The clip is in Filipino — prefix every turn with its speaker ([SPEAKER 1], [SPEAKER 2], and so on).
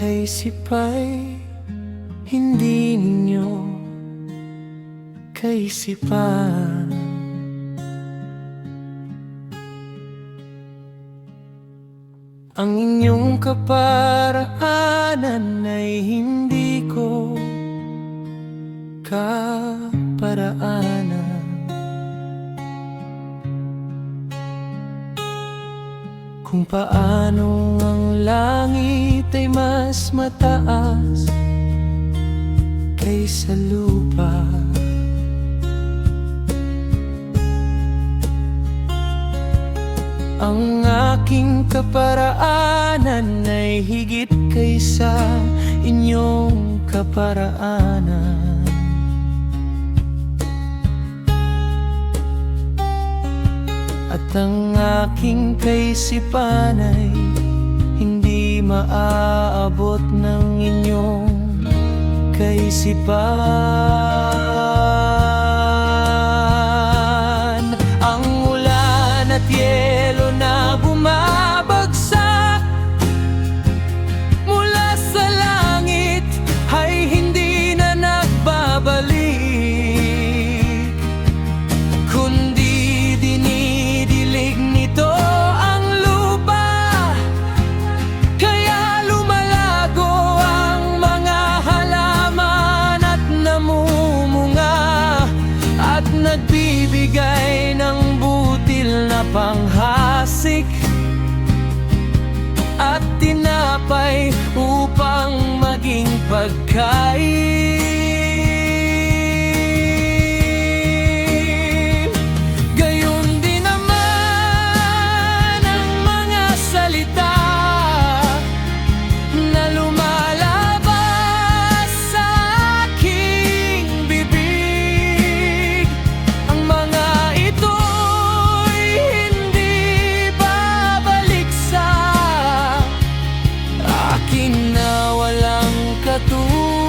[SPEAKER 1] kaisipa'y hindi ninyo kaisipan. Ang inyong kaparaanan ay hindi ko kaparaanan. Kung paano ang langit ay mas mataas kaysa lupa, ang aking kaparaanan ay higit kaysa inyong kaparaanan. At ang aking kaisipan ay hindi maaabot ng inyong kaisipan. Ang ulan at yelo na bumabagsak mula sa langit ay hindi na nagbabalik, kundi dinidilig nito ang lupa. Kaya lumalago ang mga halaman at namumunga, at nagbibigay ng butil na panghasik at tinapay upang maging pagkain. Gayon din naman ang mga salita na lumalabas sa aking bibig. Ang mga ito'y hindi babalik sa akin na walang katulad.